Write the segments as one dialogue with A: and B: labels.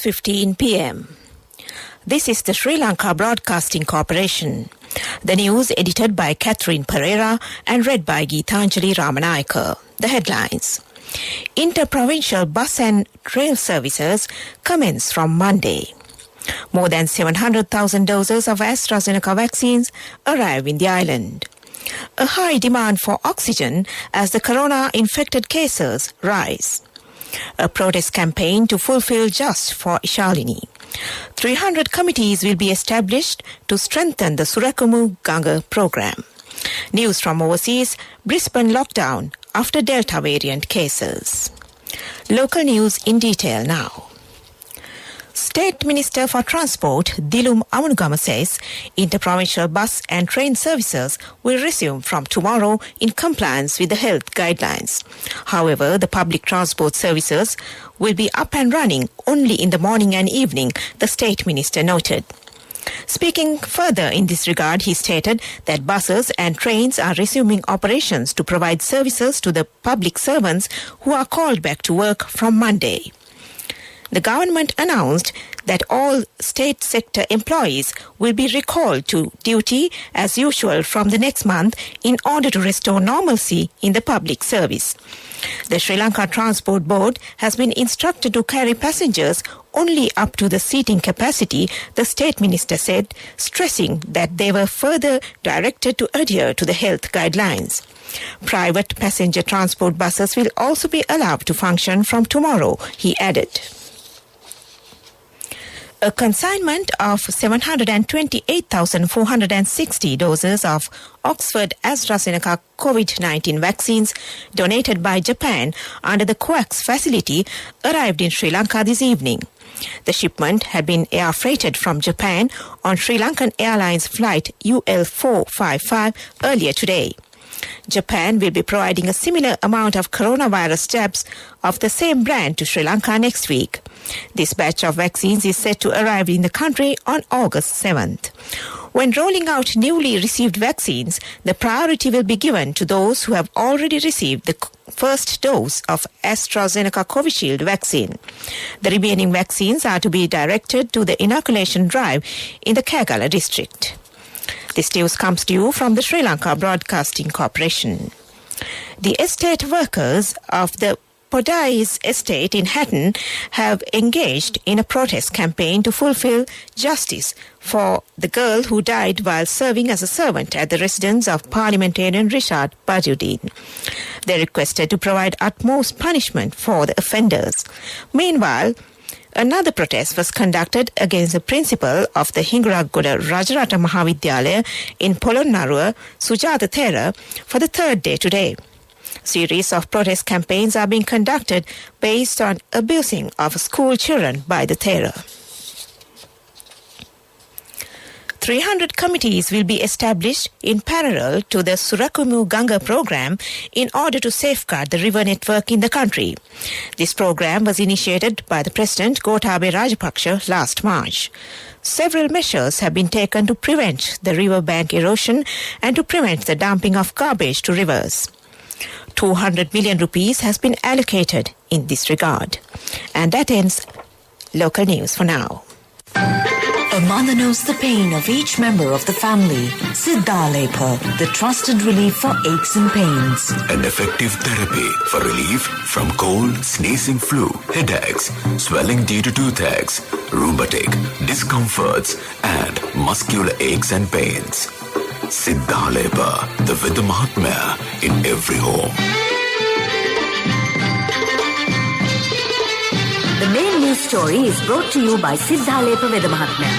A: 6:15 p.m. This is the Sri Lanka Broadcasting Corporation. The news edited by Catherine Pereira and read by Geethanjali Ramanayaka. The headlines. Inter-provincial bus and rail services commence from Monday. More than 700,000 doses of AstraZeneca vaccines arrive in the island. A high demand for oxygen as the corona-infected cases rise. A protest campaign to fulfill just for Ishalini. 300 committees will be established to strengthen the Surakumu Ganga program. News from overseas, Brisbane lockdown after Delta variant cases. Local news in detail now. State Minister for Transport Dilum Amunugama says inter-provincial bus and train services will resume from tomorrow in compliance with the health guidelines. However, the public transport services will be up and running only in the morning and evening, the State Minister noted. Speaking further in this regard, he stated that buses and trains are resuming operations to provide services to the public servants who are called back to work from Monday. The government announced that all state sector employees will be recalled to duty as usual from the next month in order to restore normalcy in the public service. The Sri Lanka Transport Board has been instructed to carry passengers only up to the seating capacity, the State Minister said, stressing that they were further directed to adhere to the health guidelines. Private passenger transport buses will also be allowed to function from tomorrow, he added. A consignment of 728,460 doses of Oxford AstraZeneca COVID-19 vaccines donated by Japan under the COVAX facility arrived in Sri Lanka this evening. The shipment had been air freighted from Japan on Sri Lankan Airlines flight UL455 earlier today. Japan will be providing a similar amount of coronavirus jabs of the same brand to Sri Lanka next week. This batch of vaccines is set to arrive in the country on August 7th. When rolling out newly received vaccines, the priority will be given to those who have already received the first dose of AstraZeneca Covishield vaccine. The remaining vaccines are to be directed to the inoculation drive in the Kagala district. This news comes to you from the Sri Lanka Broadcasting Corporation. The estate workers of the Podais estate in Hatton have engaged in a protest campaign to fulfill justice for the girl who died while serving as a servant at the residence of parliamentarian Richard Bajuddin. They requested to provide utmost punishment for the offenders. Meanwhile, another protest was conducted against the principal of the Hingaragoda Rajarata Mahavidyalaya in Polonnaruwa, Sujatha Thera, for the third day today. Series of protest campaigns are being conducted based on abusing of school children by the Thera. 300 committees will be established in parallel to the Surakumu Ganga program in order to safeguard the river network in the country. This program was initiated by the President Gotabaya Rajapaksa last March. Several measures have been taken to prevent the riverbank erosion and to prevent the dumping of garbage to rivers. 200 million rupees has been allocated in this regard. And that ends local news for now.
B: A mother knows the pain of each member of the family. Siddhalepa, the trusted relief for aches and pains.
C: An effective therapy for relief from cold, sneezing, flu, headaches, swelling due to toothaches, rheumatic, discomforts, and muscular aches and pains. Siddhalepa, the Vidya Mahatmya in every home.
B: The main news story is brought to you by Siddhalepa Vidya Mahatmya.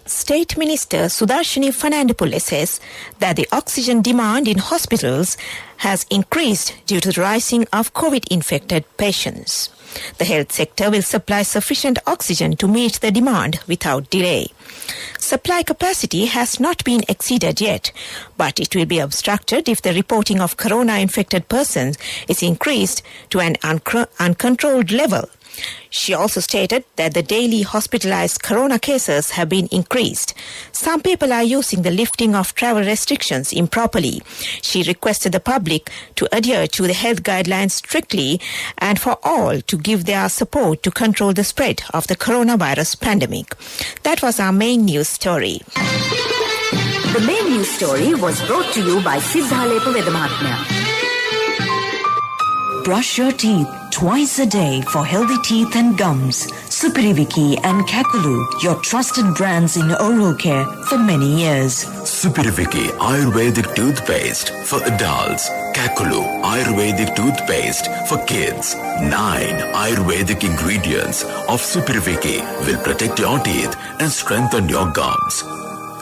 A: State Minister Sudarshini Fernandopulle says that the oxygen demand in hospitals has increased due to the rising of COVID-infected patients. The health sector will supply sufficient oxygen to meet the demand without delay. Supply capacity has not been exceeded yet, but it will be obstructed if the reporting of corona-infected persons is increased to an uncontrolled level. She also stated that the daily hospitalized corona cases have been increased. Some people are using the lifting of travel restrictions improperly. She requested the public to adhere to the health guidelines strictly and for all to give their support to control the spread of the coronavirus pandemic. That was our main news story.
B: The main news story was brought to you by Siddhalepa Vedamahatmya. Brush your teeth twice a day for healthy teeth and gums. Supiriviki and Kakulu, your trusted brands in oral care for many years.
C: Supiriviki Ayurvedic toothpaste for adults. Kakulu Ayurvedic toothpaste for kids. 9 Ayurvedic ingredients of Supiriviki will protect your teeth and strengthen your gums.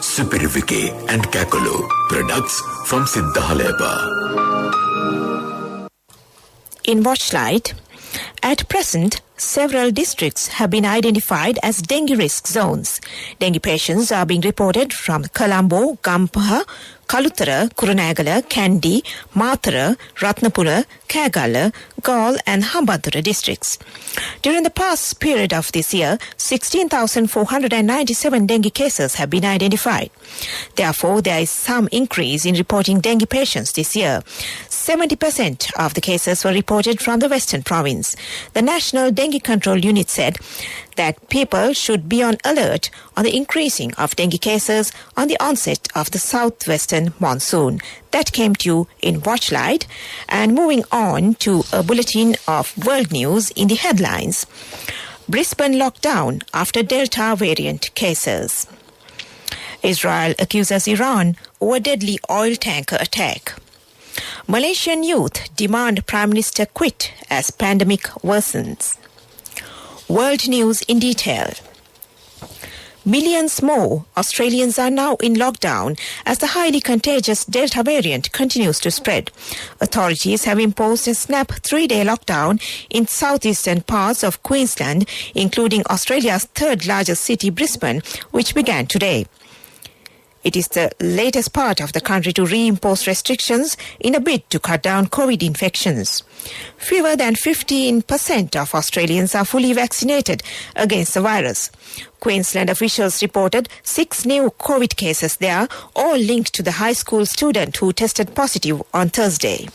C: Supiriviki and Kakulu, products from Siddhalepa.
A: In Watchlight, at present, several districts have been identified as dengue risk zones. Dengue patients are being reported from Colombo, Gampaha, Kalutara, Kurunagala, Kandy, Mathura, Ratnapura, Kagala, Gaul and Hambantota districts. During the past period of this year, 16,497 dengue cases have been identified. Therefore, there is some increase in reporting dengue patients this year. 70% of the cases were reported from the Western Province. The National Dengue Control Unit said that people should be on alert on the increasing of dengue cases on the onset of the southwestern monsoon. That came to you in Watchlight. And moving on to a bulletin of world news in the headlines. Brisbane lockdown after Delta variant cases. Israel accuses Iran over deadly oil tanker attack. Malaysian youth demand Prime Minister quit as pandemic worsens. World news in detail. Millions more Australians are now in lockdown as the highly contagious Delta variant continues to spread. Authorities have imposed a snap 3-day lockdown in southeastern parts of Queensland, including Australia's third largest city, Brisbane, which began today. It is the latest part of the country to reimpose restrictions in a bid to cut down COVID infections. Fewer than 15% of Australians are fully vaccinated against the virus. Queensland officials reported 6 new COVID cases there, all linked to the high school student who tested positive on Thursday.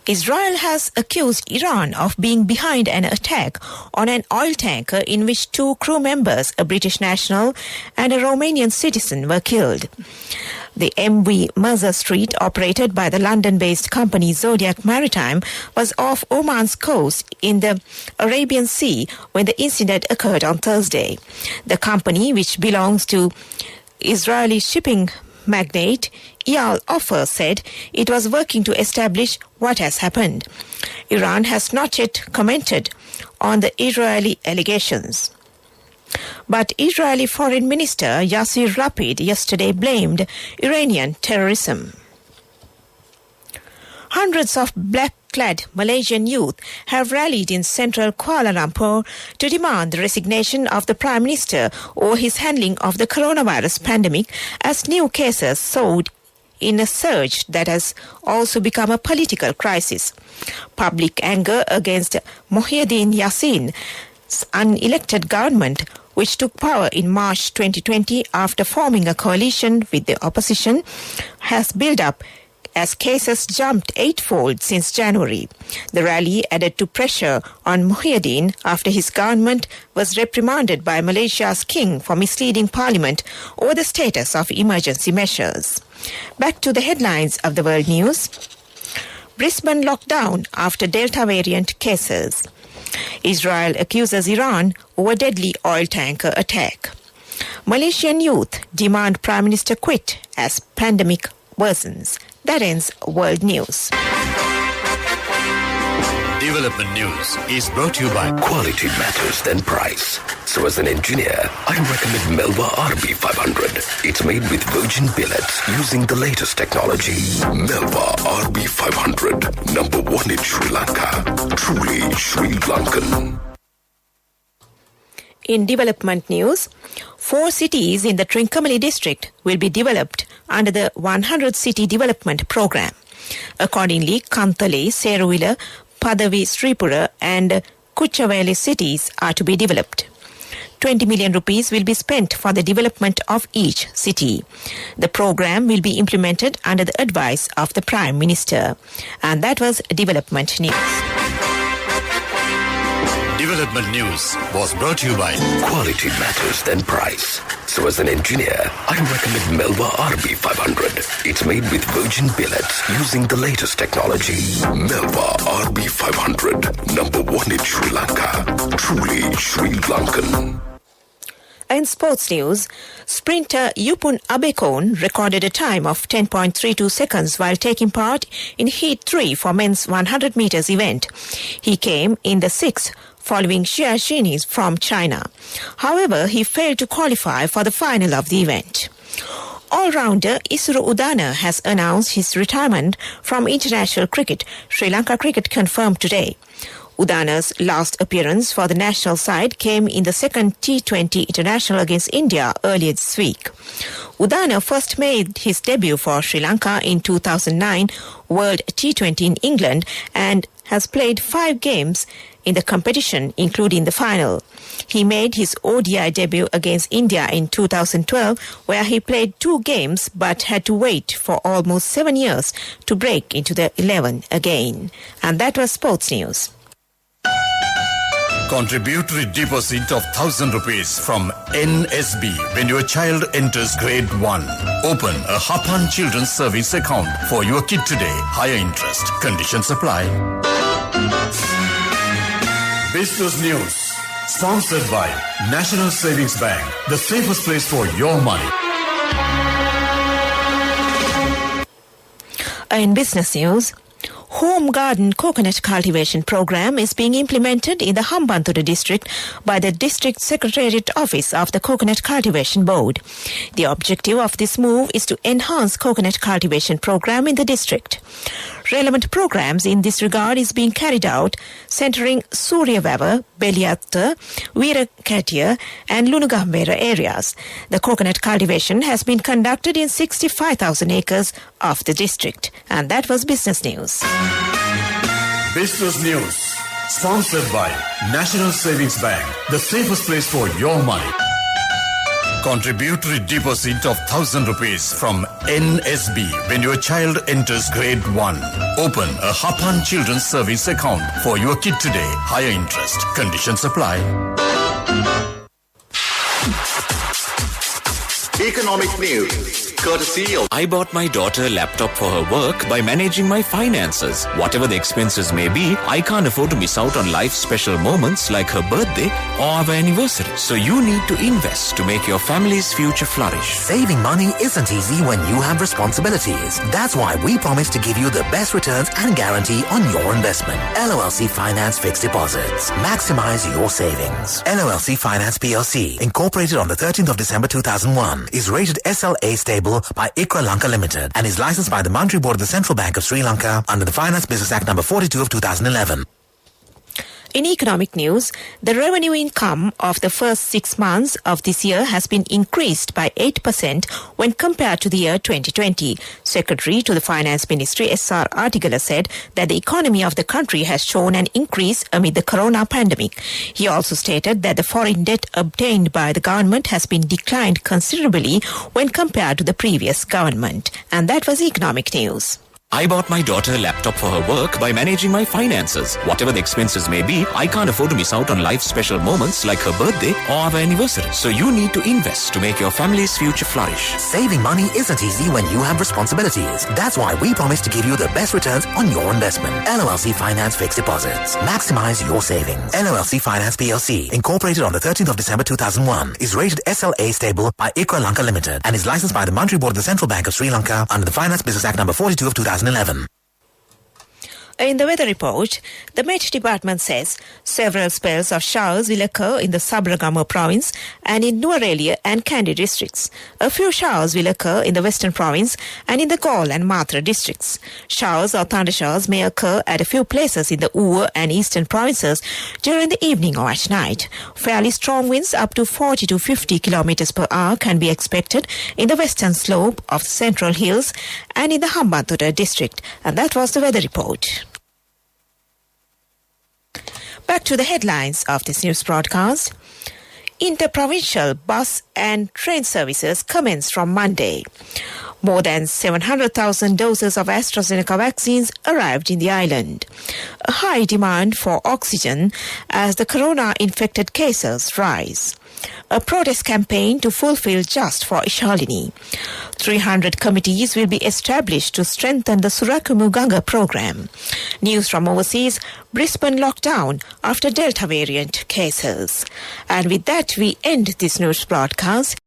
A: Israel has accused Iran of being behind an attack on an oil tanker in which 2 crew members, a British national and a Romanian citizen, were killed. The MV Mercer Street, operated by the London-based company Zodiac Maritime, was off Oman's coast in the Arabian Sea when the incident occurred on Thursday. The company, which belongs to Israeli shipping magnate Eyal Ofer, said it was working to establish what has happened. Iran has not yet commented on the Israeli allegations. But Israeli Foreign Minister Yair Lapid yesterday blamed Iranian terrorism. Hundreds of black-clad Malaysian youth have rallied in central Kuala Lumpur to demand the resignation of the Prime Minister or his handling of the coronavirus pandemic as new cases soared in a surge that has also become a political crisis. Public anger against Muhyiddin Yassin's unelected government, which took power in March 2020 after forming a coalition with the opposition, has built up as cases jumped 8-fold since January. The rally added to pressure on Muhyiddin after his government was reprimanded by Malaysia's king for misleading parliament over the status of emergency measures. Back to the headlines of the world news. Brisbane lockdown after Delta variant cases. Israel accuses Iran over deadly oil tanker attack. Malaysian youth demand Prime Minister quit as pandemic worsens. That ends World News.
D: Development News is brought to you by
C: Quality matters than price. So as an engineer, I recommend Melva RB500. It's made with virgin billets using the latest technology. Melva RB500, number 1 in Sri Lanka. Truly Sri Lankan.
A: In development news, 4 cities in the Trincomalee district will be developed under the 100 City Development Program. Accordingly, Kantale, Seruvilla, Padavi, Sripura and Kuchaveli cities are to be developed. 20 million rupees will be spent for the development of each city. The program will be implemented under the advice of the Prime Minister. And that was Development News.
D: Development News was brought to you by
C: Quality matters than price. So as an engineer, I recommend Melva RB500. It's made with virgin billets using the latest technology. Melva RB500, number one in Sri Lanka. Truly Sri Lankan.
A: In sports news, sprinter Yupun Abekon recorded a time of 10.32 seconds while taking part in Heat 3 for men's 100 meters event. He came in the 6th following Xia Xini from China. However, he failed to qualify for the final of the event. All-rounder Isuru Udana has announced his retirement from international cricket. Sri Lanka Cricket confirmed today. Udana's last appearance for the national side came in the second T20 international against India earlier this week. Udana first made his debut for Sri Lanka in 2009 World T20 in England and has played 5 games in the competition, including the final. He made his ODI debut against India in 2012, where he played 2 games but had to wait for almost 7 years to break into the 11 again. And that was sports news.
D: Contributory deposit of 1,000 rupees from NSB when your child enters grade 1. Open a Hapan Children's Service account for your kid today. Higher interest. Conditions apply. Business News. Sponsored by National Savings Bank. The safest place for your money.
A: In business news, Home Garden Coconut Cultivation Program is being implemented in the Hambantota district by the District Secretariat Office of the Coconut Cultivation Board. The objective of this move is to enhance coconut cultivation program in the district. Relevant programs in this regard is being carried out centering Suryavava, Beliatta, Veerakatia and Lunugambera areas. The coconut cultivation has been conducted in 65,000 acres of the district. And that was business news.
D: Business News. Sponsored by National Savings Bank. The safest place for your money. Contributory deposit of 1,000 rupees from NSB when your child enters grade 1. Open a Hapan Children's Service account for your kid today. Higher interest. Conditions apply.
E: Economic news. Courtesy of
F: I bought my daughter a laptop for her work by managing my finances. Whatever the expenses may be, I can't afford to miss out on life's special moments like her birthday or our anniversary. So you need to invest to make your family's future flourish.
G: Saving money isn't easy when you have responsibilities. That's why we promise to give you the best returns and guarantee on your investment. LOLC Finance Fixed Deposits. Maximize your savings. LOLC Finance PLC, incorporated on the 13th of December 2001, is rated SLA stable by ICRA Lanka Limited and is licensed by the Monetary Board of the Central Bank of Sri Lanka under the Finance Business Act number 42 of 2011.
A: In economic news, the revenue income of the first 6 months of this year has been increased by 8% when compared to the year 2020. Secretary to the Finance Ministry, S.R. Artigala, said that the economy of the country has shown an increase amid the corona pandemic. He also stated that the foreign debt obtained by the government has been declined considerably when compared to the previous government. And that was economic news.
F: I bought my daughter a laptop for her work by managing my finances. Whatever the expenses may be, I can't afford to miss out on life's special moments like her birthday or our anniversary. So you need to invest to make your family's future flourish.
G: Saving money isn't easy when you have responsibilities. That's why we promise to give you the best returns on your investment. LOLC Finance Fixed Deposits. Maximize your savings. LOLC Finance PLC, incorporated on the 13th of December 2001, is rated SLA stable by ICRA Lanka Limited and is licensed by the Monetary Board of the Central Bank of Sri Lanka under the Finance Business Act number 42 of 2011.
A: In the weather report, the Met Department says several spells of showers will occur in the Sabaragamu province and in Nuwara and Kandy districts. A few showers will occur in the Western province and in the Galle and Matra districts. Showers or thundershowers may occur at a few places in the Uva and Eastern provinces during the evening or at night. Fairly strong winds up to 40 to 50 kilometers per hour can be expected in the western slope of the Central Hills and in the Hambantota district. And that was the weather report. Back to the headlines of this news broadcast. Interprovincial bus and train services commence from Monday. More than 700,000 doses of AstraZeneca vaccines arrived in the island. A high demand for oxygen as the corona-infected cases rise. A protest campaign to fulfill Just for Ishalini. 300 committees will be established to strengthen the Surakumuganga program. News from overseas, Brisbane lockdown after Delta variant cases. And with that, we end this news broadcast.